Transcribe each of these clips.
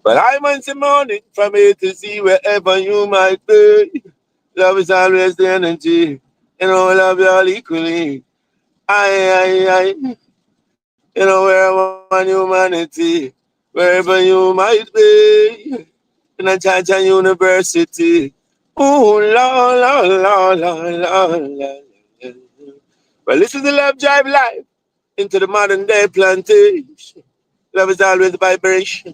But I'm on the morning from A to Z, wherever you might be. Love is always the energy, and all love you all equally. I. You know, we're one humanity, wherever you might be, in a church and university. Ooh, la, la, la, la, la, la. Well, this is the Love Drive Live into the modern day plantation. Love is always vibration.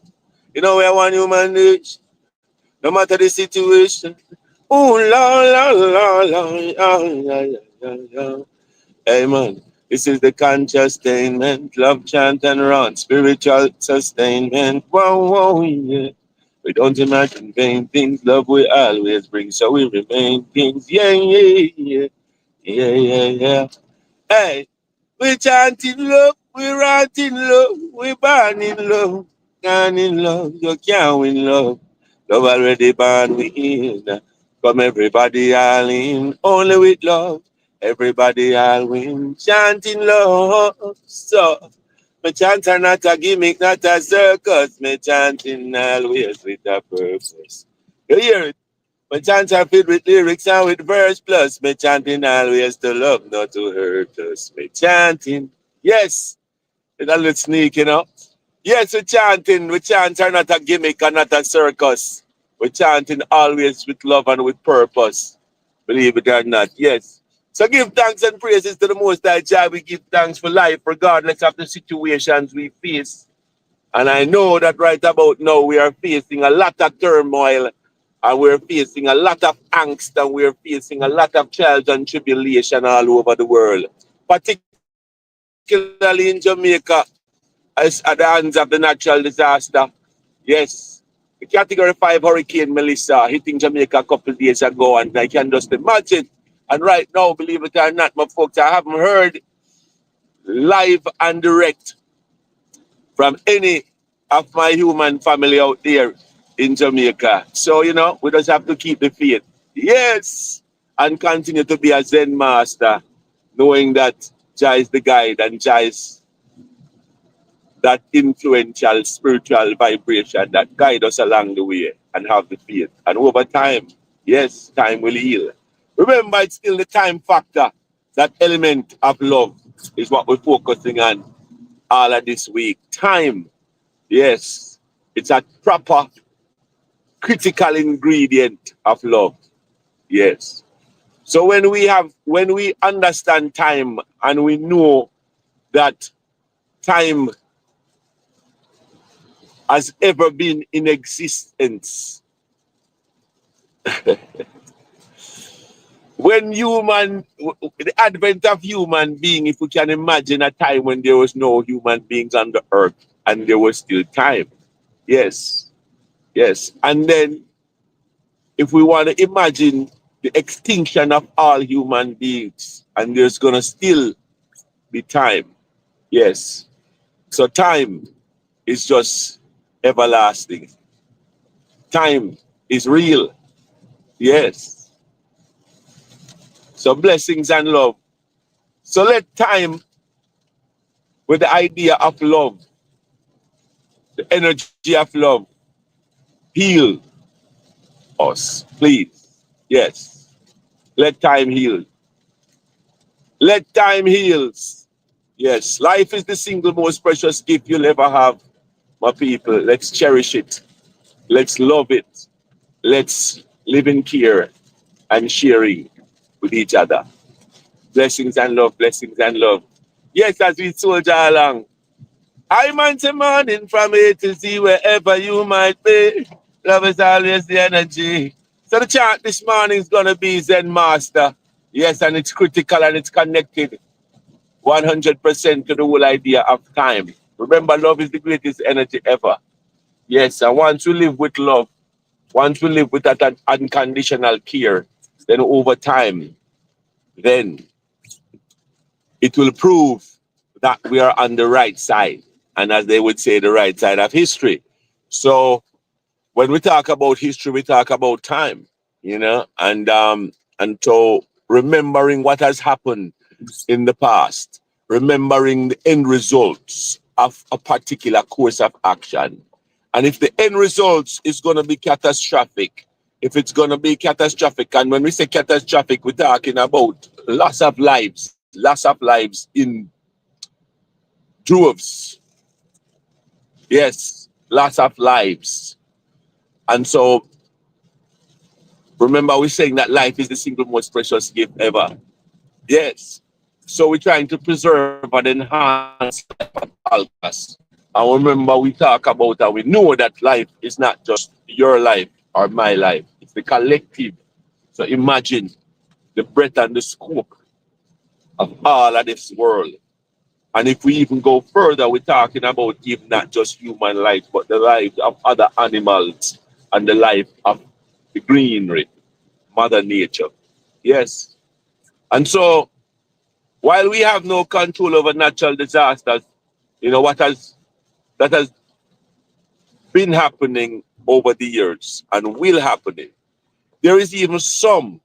You know, we're one human nation, no matter the situation. Ooh, la, la, la, la, la, la, la, la. Hey man, this is the conscious sustainment, love chant and run, spiritual sustainment. Whoa, whoa, yeah. We don't imagine vain things, love we always bring, so we remain kings. Yeah, yeah, yeah, yeah, yeah, yeah. Hey, we chanting love, we ranting love, we born in love, gone in love, you can't win love. Love already born win. Come everybody all in, only with love. Everybody all win, chanting love. So, my chants are not a gimmick, not a circus. My chanting always with a purpose. You hear it? My chants are filled with lyrics and with verse plus. My chanting always to love, not to hurt us. My chanting, yes, it's a little sneak, you know. Yes, we're chanting. We chant are not a gimmick and not a circus. We're chanting always with love and with purpose. Believe it or not, yes. So give thanks and praises to the Most High Jah. We give thanks for life, regardless of the situations we face. And I know that right about now we are facing a lot of turmoil and we're facing a lot of angst and we're facing a lot of trials and tribulation all over the world, particularly in Jamaica, as at the hands of the natural disaster. Yes, the Category 5 Hurricane Melissa hitting Jamaica a couple of days ago, and I can just imagine. And right now, believe it or not, my folks, I haven't heard live and direct from any of my human family out there in Jamaica. So, you know, we just have to keep the faith. Yes. And continue to be a Zen master, knowing that Jah is the guide and Jah is that influential spiritual vibration that guide us along the way and have the faith. And over time, yes, time will heal. Remember, it's still the time factor. That element of love is what we're focusing on all of this week. Time, yes, it's a proper critical ingredient of love. Yes. So when we understand time and we know that time has ever been in existence, when the advent of human being, if we can imagine a time when there was no human beings on the earth and there was still time. Yes, yes. And then if we want to imagine the extinction of all human beings and there's going to still be time. Yes. So time is just everlasting. Time is real. Yes. So blessings and love. So let time with the idea of love, the energy of love, heal us, please. Yes. Let time heal. Let time heal. Yes. Life is the single most precious gift you'll ever have, my people. Let's cherish it. Let's love it. Let's live in care and sharing with each other. Blessings and love, blessings and love. Yes, as we soldier along. I'm on the morning from A to Z, wherever you might be. Love is always the energy. So the chant this morning is going to be Zen Master. Yes, and it's critical and it's connected 100% to the whole idea of time. Remember, love is the greatest energy ever. Yes, and once we live with love, once we live with that unconditional care, then over time, then it will prove that we are on the right side. And as they would say, the right side of history. So when we talk about history, we talk about time, you know, and so remembering what has happened in the past, remembering the end results of a particular course of action, And if the end results is going to be catastrophic, if it's going to be catastrophic, and when we say catastrophic, we're talking about loss of lives in droves. Yes, loss of lives. And so remember, we're saying that life is the single most precious gift ever. Yes. So we're trying to preserve and enhance life at all costs. And remember, we talk about and we know that life is not just your life or my life, it's the collective. So imagine the breadth and the scope of all of this world. And if we even go further, we're talking about even not just human life, but the lives of other animals and the life of the greenery, Mother Nature. Yes. And so while we have no control over natural disasters, what has that has been happening over the years and will happen. There is even some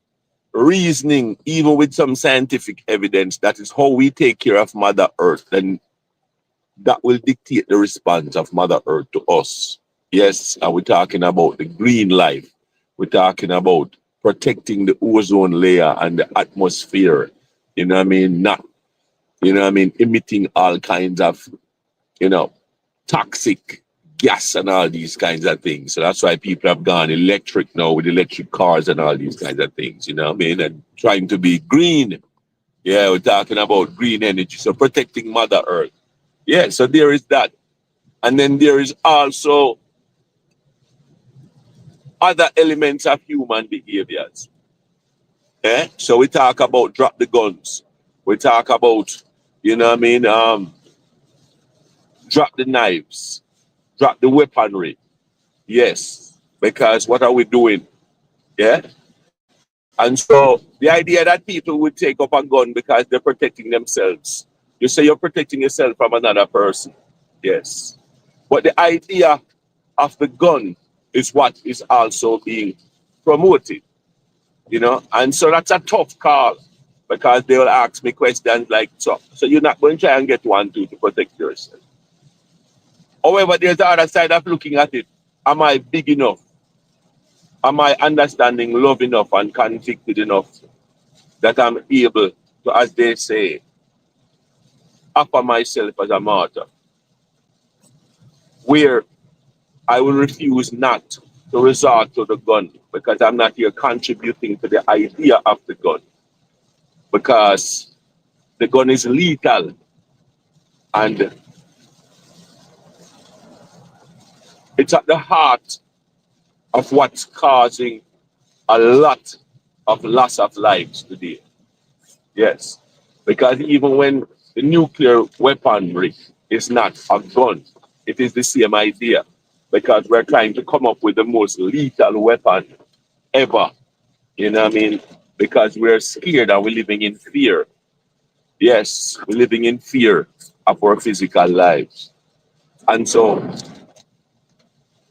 reasoning, even with some scientific evidence, that is how we take care of Mother Earth, and that will dictate the response of Mother Earth to us. Yes, and we're talking about the green life. We're talking about protecting the ozone layer and the atmosphere. You know what I mean? Not, emitting all kinds of, you know, toxic gas and all these kinds of things. So that's why people have gone electric now with electric cars and all these kinds of things, you know what I mean? And trying to be green. Yeah, we're talking about green energy. So protecting Mother Earth. Yeah, so there is that. And then there is also other elements of human behaviors. Yeah? So we talk about drop the guns. We talk about, drop the knives, drop the weaponry. Yes, because what are we doing? Yeah. And so the idea that people would take up a gun because they're protecting themselves. You say you're protecting yourself from another person. Yes. But the idea of the gun is what is also being promoted, And so that's a tough call because they will ask me questions like, so you're not going to try and get one too to protect yourself. However, there's the other side of looking at it. Am I big enough? Am I understanding, love enough, and convicted enough that I'm able to, as they say, offer myself as a martyr, where I will refuse not to resort to the gun because I'm not here contributing to the idea of the gun, because the gun is lethal and it's at the heart of what's causing a lot of loss of lives today. Yes, because even when the nuclear weaponry is not a gun, it is the same idea, because we're trying to come up with the most lethal weapon ever. You know what I mean? Because we're scared and we're living in fear. Yes, we're living in fear of our physical lives. And so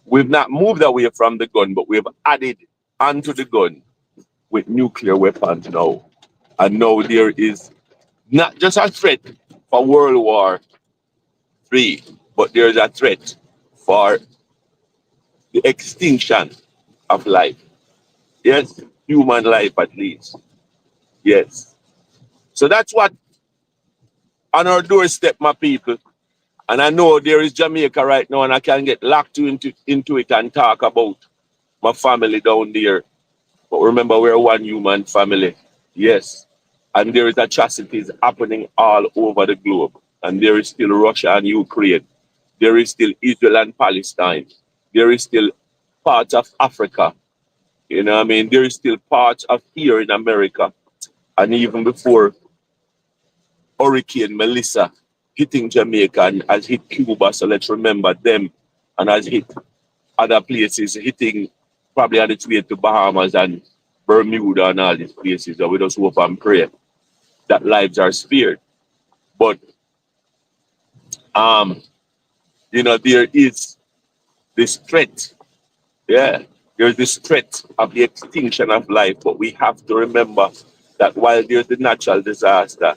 we've not moved away from the gun, but we've added onto the gun with nuclear weapons now. And now there is not just a threat for World War III, but there's a threat for the extinction of life. Yes, human life at least. Yes. So that's what on our doorstep, my people. And I know there is Jamaica right now, and I can get locked into it and talk about my family down there. But remember, we're one human family. Yes. And there is atrocities happening all over the globe. And there is still Russia and Ukraine. There is still Israel and Palestine. There is still parts of Africa. You know what I mean? There is still parts of here in America. And even before Hurricane Melissa hitting Jamaica and has hit Cuba, so let's remember them, and has hit other places, hitting probably on its way to Bahamas and Bermuda and all these places. And we just hope and pray that lives are spared. But there is this threat. Yeah, there's this threat of the extinction of life. But we have to remember that while there's the natural disaster,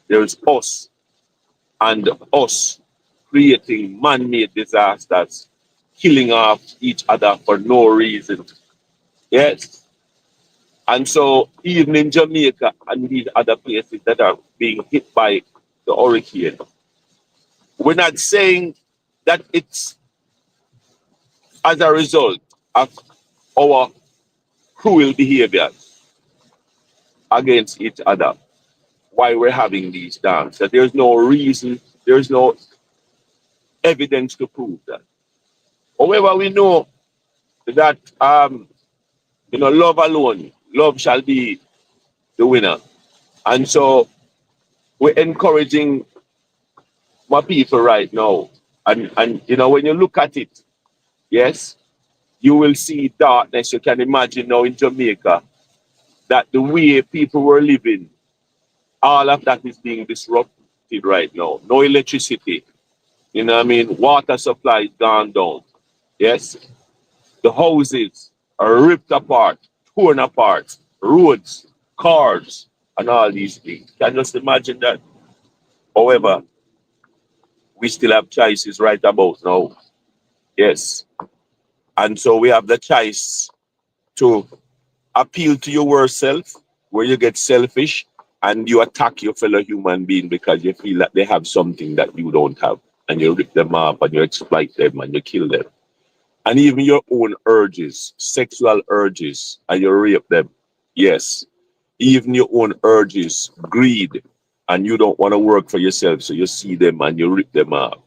there's us, and us creating man-made disasters killing off each other for no reason. Yes. And so even in Jamaica and these other places that are being hit by the hurricane, we're not saying that it's as a result of our cruel behaviors against each other why we're having these dams. That there's no reason, there's no evidence to prove that. However, we know that love alone, love shall be the winner. And so we're encouraging my people right now. And when you look at it, yes, you will see darkness. You can imagine now in Jamaica that the way people were living, all of that is being disrupted right now. No electricity. You know what I mean? Water supply is gone down. Yes. The houses are ripped apart, torn apart, roads, cars, and all these things. Can you just imagine that? However, we still have choices right about now. Yes. And so we have the choice to appeal to your worst self, where you get selfish and you attack your fellow human being because you feel that they have something that you don't have. And you rip them up and you exploit them and you kill them. And even your own urges, sexual urges, and you rape them. Yes. Even your own urges, greed, and you don't want to work for yourself, so you see them and you rip them up.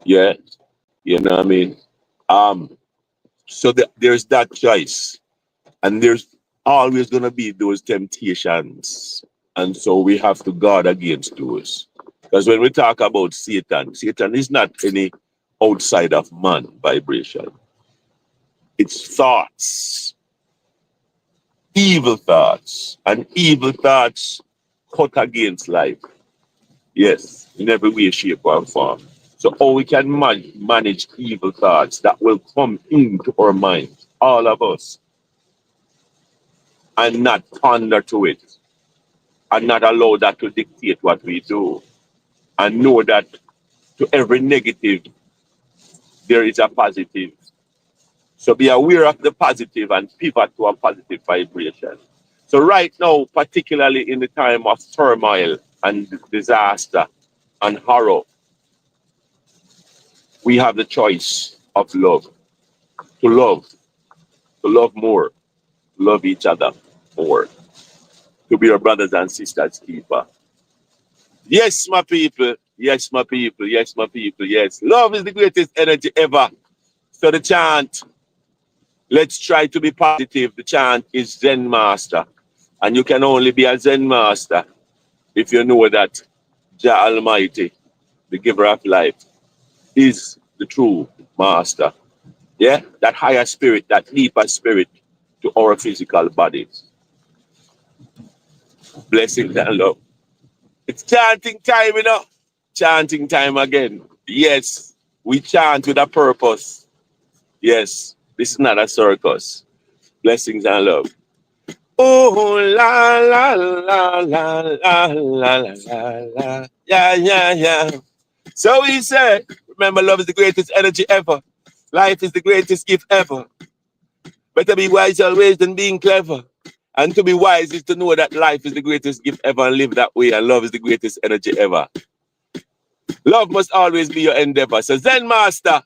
Yeah. You know what I mean? So there's that choice. And there's always going to be those temptations. And so we have to guard against those. Because when we talk about Satan, Satan is not any outside of man vibration. It's thoughts, evil thoughts, and evil thoughts cut against life. Yes, in every way, shape, or form. So how we can manage evil thoughts that will come into our mind, all of us, and not ponder to it, and not allow that to dictate what we do, and know that to every negative, there is a positive. So be aware of the positive and pivot to a positive vibration. So right now, particularly in the time of turmoil and disaster and horror, we have the choice of love. To love, to love more, to love each other more, to be our brothers and sisters keeper. Yes, my people. Yes, my people. Yes, my people. Yes. Love is the greatest energy ever. So the chant, let's try to be positive. The chant is Zen Master. And you can only be a Zen Master if you know that Jah Almighty, the giver of life, is the true master. Yeah? That higher spirit, that deeper spirit to our physical bodies. Blessings and love. It's chanting time, Chanting time again. Yes, we chant with a purpose. Yes, this is not a circus. Blessings and love. Oh, la, la, la, la, la, la, la, la, la. Yeah, yeah, yeah. So he said, remember, love is the greatest energy ever. Life is the greatest gift ever. Better be wise always than being clever. And to be wise is to know that life is the greatest gift ever and live that way. And love is the greatest energy ever. Love must always be your endeavor. So Zen Master,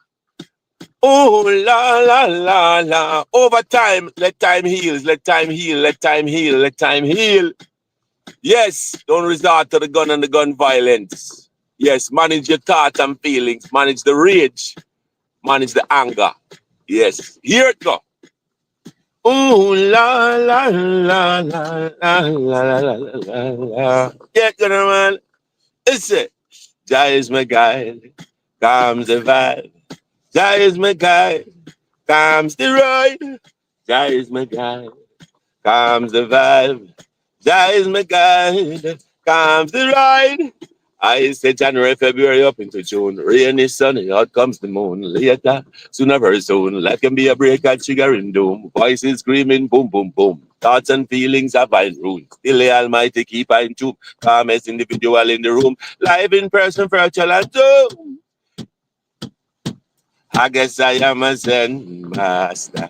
oh la la la la. Over time, let time heal, let time heal, let time heal, let time heal. Yes, don't resort to the gun and the gun violence. Yes, manage your thoughts and feelings, manage the rage, manage the anger. Yes, here it go. Oh la la la la la la la la la. Yeah, good man. It's it. Jah is my guide, calms the vibe. Jah is my guide, calms the ride. Jah is my guide, calms the vibe. Jah is my guide, calms the ride. I say January, February up into June. Rainy, sunny, out comes the moon. Later, sooner very soon. Life can be a break and sugar in doom. Voices screaming, boom, boom, boom. Thoughts and feelings are fine ruin. Still the Almighty keep in tune. Calmest individual in the room. Live in person, virtual and Zoom. I guess I am a Zen master.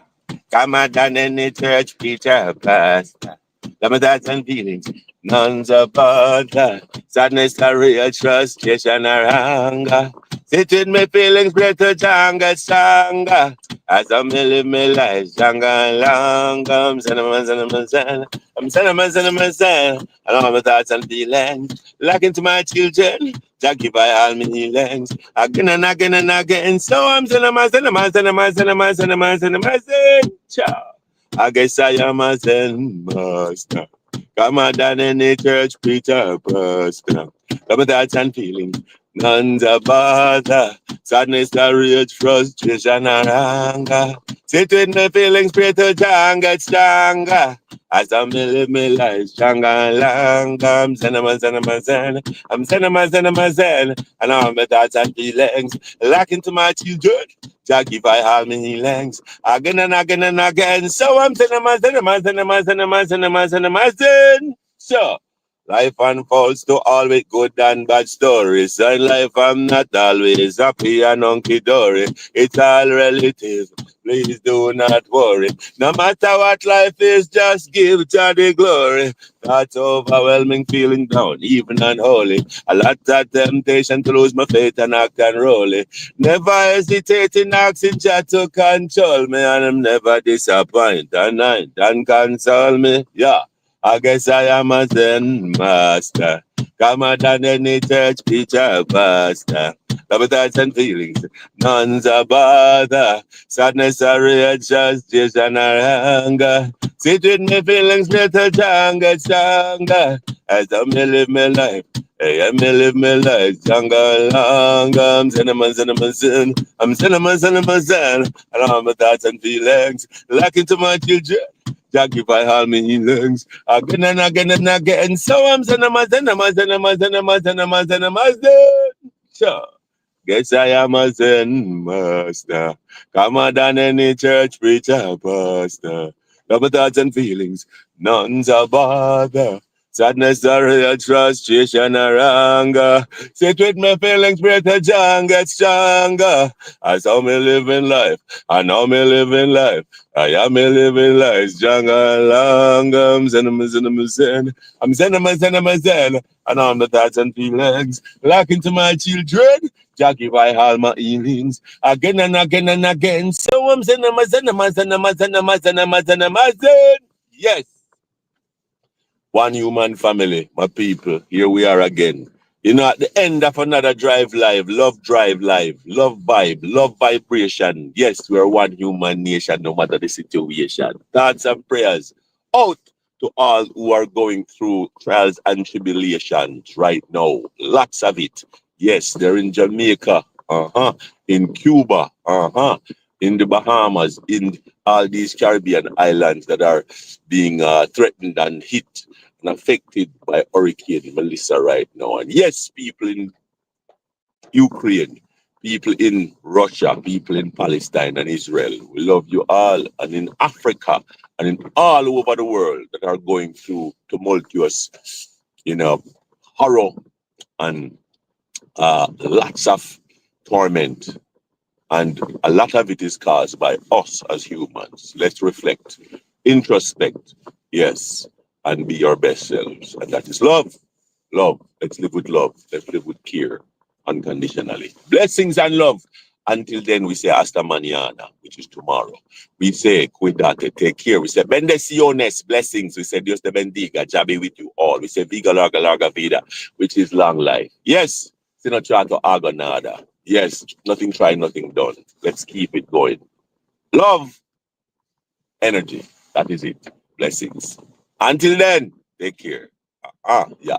Come on down in the church, preacher, pastor. Some thoughts and feelings, none's a bother. Sadness, career, frustration, or anger. Sit with me feelings, pray to Janga, stronger. As I may live my life, stronger and longer. I'm sentimental, sentimental. I'm sentimental, sentimental. And all my thoughts and feelings, like into my children. Jah give I all my healings. Again and again and again. So I'm sentimental, sentimental, sentimental, sentimental, sentimental. Ciao. I guess I am a Zen master. Come on down in the church, preacher, pastor. Come with thoughts and feelings, none's a bother. Sadness, rage, frustration, or anger. Sit with my feelings, pray to Jah get stronger. As I may live my life stronger and longer. I'm sentimental, sentimental, zen. I'm sentimental, sentimental, zen. And all my thoughts and feelings, like into my children. Jah give I all my healings. Again and again and again. So I'm sentimental. So life unfolds to always good and bad stories. And life I'm not always happy and hunky-dory. It's all relative. Please do not worry. No matter what life is, just give Jah the glory. That's overwhelming feeling down, even unholy. A lot of temptation to lose my faith and act unruly. Never hesitating, asking Jah to control me, and I'm never disappointed and console me. Yeah, I guess I am a Zen master. Come on down any church, preacher, pastor. Love thoughts and feelings, none's a bother. Sadness, rage, frustration, or anger. Sit with me feelings, better get stronger. As I may live my life. Hey, I may live my life younger, longer. I'm cinnamon. I'm cinnamon. And all my thoughts and feelings, like into my children. Jah give I all my healings again and again and again. So I'm cinnamon. Sure. Guess I am a Zen master. Come on down any church, preacher, pastor. Love thoughts and feelings, none's a bother. Sadness, or frustration, or anger. Sit with my feelings, pray to Jah get stronger. As how me living life, I know me living life. I am me living life, stronger and longer. I'm zen. I'm zen. And all the thoughts and feelings, like into my children. Jah give I all my healings again and again and again. So I'm zen. Yes. One human family, my people. Here we are again. You know, at the end of another drive live, love vibe, love vibration. Yes, we're one human nation, no matter the situation. Thoughts and prayers out to all who are going through trials and tribulations right now. Lots of it. Yes, they're in Jamaica, in Cuba, in the Bahamas, in all these Caribbean islands that are being threatened and hit and affected by Hurricane Melissa right now. And yes, people in Ukraine, people in Russia, people in Palestine and Israel, we love you all. And in Africa and in all over the world that are going through tumultuous, horror and lots of torment. And a lot of it is caused by us as humans. Let's reflect, introspect, yes, and be your best selves. And that is love. Love. Let's live with love. Let's live with care unconditionally. Blessings and love. Until then, we say hasta mañana, which is tomorrow. We say cuidate, take care. We say bendiciones, blessings. We say Dios te bendiga, Jah be with you all. We say viga larga vida, which is long life. Yes, sino trato hago nada. Yes, nothing tried, nothing done. Let's keep it going. Love, energy. That is it. Blessings. Until then, take care. Yeah.